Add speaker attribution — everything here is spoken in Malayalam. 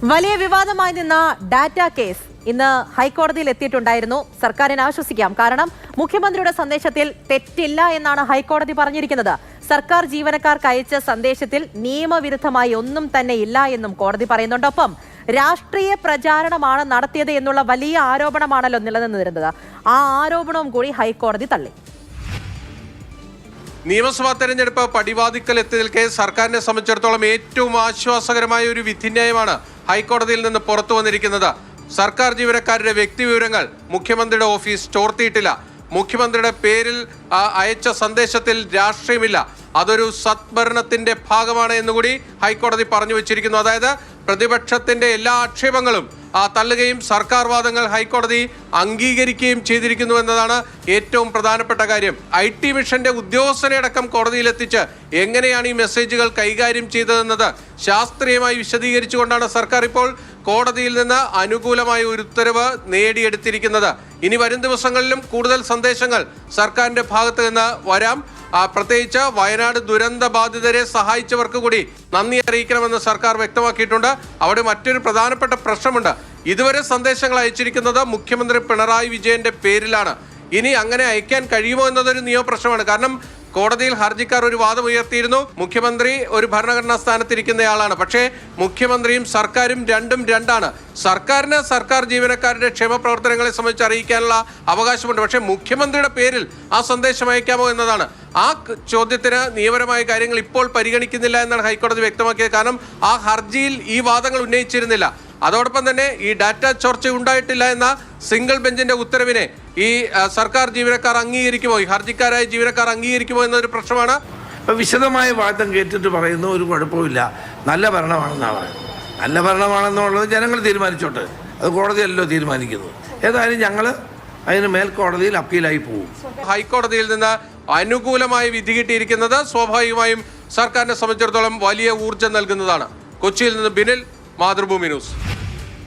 Speaker 1: വലിയ വിവാദമായി നിന്ന ഡാറ്റ കേസ് ഇന്ന് ഹൈക്കോടതിയിൽ എത്തിയിട്ടുണ്ടായിരുന്നു. സർക്കാരിനെ ആശ്വസിക്കാം. കാരണം മുഖ്യമന്ത്രിയുടെ സന്ദേശത്തിൽ തെറ്റില്ല എന്നാണ് ഹൈക്കോടതി പറഞ്ഞിരിക്കുന്നത്. സർക്കാർ ജീവനക്കാർക്ക് അയച്ച സന്ദേശത്തിൽ നിയമവിരുദ്ധമായി ഒന്നും തന്നെ ഇല്ല എന്നും കോടതി പറയുന്നുണ്ട്. ഒപ്പം രാഷ്ട്രീയ പ്രചാരണമാണ് നടത്തിയത് എന്നുള്ള വലിയ ആരോപണമാണല്ലോ നിലനിന്നിരുന്നത്. ആ ആരോപണവും കൂടി ഹൈക്കോടതി തള്ളി.
Speaker 2: നിയമസഭാ തെരഞ്ഞെടുപ്പ് പടിവാതിക്കൽ എത്തി നിൽക്കെ സർക്കാരിനെ സംബന്ധിച്ചിടത്തോളം ഏറ്റവും ആശ്വാസകരമായ ഒരു വിധിന്യായമാണ് ഹൈക്കോടതിയിൽ നിന്ന് പുറത്തു വന്നിരിക്കുന്നത്. സർക്കാർ ജീവനക്കാരുടെ വ്യക്തിവിവരങ്ങൾ മുഖ്യമന്ത്രിയുടെ ഓഫീസ് ചോർത്തിയിട്ടില്ല. മുഖ്യമന്ത്രിയുടെ പേരിൽ അയച്ച സന്ദേശത്തിൽ രാഷ്ട്രീയമില്ല. അതൊരു സദ്ഭരണത്തിന്റെ ഭാഗമാണ് എന്നുകൂടി ഹൈക്കോടതി പറഞ്ഞു വെച്ചിരിക്കുന്നു. അതായത് പ്രതിപക്ഷത്തിന്റെ എല്ലാ ആക്ഷേപങ്ങളും തള്ളുകയും സർക്കാർ വാദങ്ങൾ ഹൈക്കോടതി അംഗീകരിക്കുകയും ചെയ്തിരിക്കുന്നു എന്നതാണ് ഏറ്റവും പ്രധാനപ്പെട്ട കാര്യം. IT മിഷന്റെ ഉദ്യോഗസ്ഥനെ അടക്കം കോടതിയിലെത്തിച്ച് എങ്ങനെയാണ് ഈ മെസ്സേജുകൾ കൈകാര്യം ചെയ്തതെന്നത് ശാസ്ത്രീയമായി വിശദീകരിച്ചുകൊണ്ടാണ് സർക്കാർ ഇപ്പോൾ കോടതിയിൽ നിന്ന് അനുകൂലമായ ഒരു ഉത്തരവ് നേടിയെടുത്തിരിക്കുന്നത്. ഇനി വരും ദിവസങ്ങളിലും കൂടുതൽ സന്ദേശങ്ങൾ സർക്കാരിന്റെ ഭാഗത്ത് നിന്ന് വരാം. പ്രത്യേകിച്ച് വയനാട് ദുരന്ത ബാധിതരെ സഹായിച്ചവർക്ക് കൂടി നന്ദി അറിയിക്കണമെന്ന് സർക്കാർ വ്യക്തമാക്കിയിട്ടുണ്ട്. അവിടെ മറ്റൊരു പ്രധാനപ്പെട്ട പ്രശ്നമുണ്ട്. ഇതുവരെ സന്ദേശങ്ങൾ അയച്ചിരിക്കുന്നത് മുഖ്യമന്ത്രി പിണറായി വിജയന്റെ പേരിലാണ്. ഇനി അങ്ങനെ അയക്കാൻ കഴിയുമോ എന്നതൊരു നിയമപ്രശ്നമാണ്. കാരണം കോടതിയിൽ ഹർജിക്കാർ ഒരു വാദം ഉയർത്തിയിരുന്നു. മുഖ്യമന്ത്രി ഒരു ഭരണഘടനാ സ്ഥാനത്തിരിക്കുന്നയാളാണ്. പക്ഷേ മുഖ്യമന്ത്രിയും സർക്കാരും രണ്ടും രണ്ടാണ്. സർക്കാരിന് സർക്കാർ ജീവനക്കാരുടെ ക്ഷേമ പ്രവർത്തനങ്ങളെ സംബന്ധിച്ച് അറിയിക്കാനുള്ള അവകാശമുണ്ട്. പക്ഷേ മുഖ്യമന്ത്രിയുടെ പേരിൽ ആ സന്ദേശം അയക്കാമോ എന്നതാണ്. ആ ചോദ്യത്തിന് നിയമപരമായ കാര്യങ്ങൾ ഇപ്പോൾ പരിഗണിക്കുന്നില്ല എന്നാണ് ഹൈക്കോടതി വ്യക്തമാക്കിയത്. കാരണം ആ ഹർജിയിൽ ഈ വാദങ്ങൾ ഉന്നയിച്ചിരുന്നില്ല. അതോടൊപ്പം തന്നെ ഈ ഡാറ്റ ചോർച്ച ഉണ്ടായിട്ടില്ല എന്ന സിംഗിൾ ബെഞ്ചിന്റെ ഉത്തരവിനെ ഈ സർക്കാർ ജീവനക്കാർ അംഗീകരിക്കുമോ, ഈ ഹർജിക്കാരായ ജീവനക്കാർ അംഗീകരിക്കുമോ എന്നൊരു പ്രശ്നമാണ്.
Speaker 3: വിശദമായ വാദം കേട്ടിട്ട് പറയുന്നു ഒരു കുഴപ്പമില്ല, നല്ല ഭരണമാണെന്നാണ് പറയുന്നത്. നല്ല ഭരണമാണെന്നുള്ളത് ജനങ്ങൾ തീരുമാനിച്ചോട്ടെ, അത് കോടതിയല്ലോ തീരുമാനിക്കുന്നത്. ഏതായാലും ഞങ്ങൾ അതിന് മേൽക്കോടതിയിൽ അപ്പീലായി പോകും.
Speaker 2: ഹൈക്കോടതിയിൽ നിന്ന് അനുകൂലമായ വിധി കിട്ടിയിരിക്കുന്നത് സ്വാഭാവികമായും സർക്കാരിനെ സംബന്ധിച്ചിടത്തോളം വലിയ ഊർജ്ജം നൽകുന്നതാണ്. കൊച്ചിയിൽ നിന്ന് ബിനിൽ, മാതൃഭൂമി ന്യൂസ്.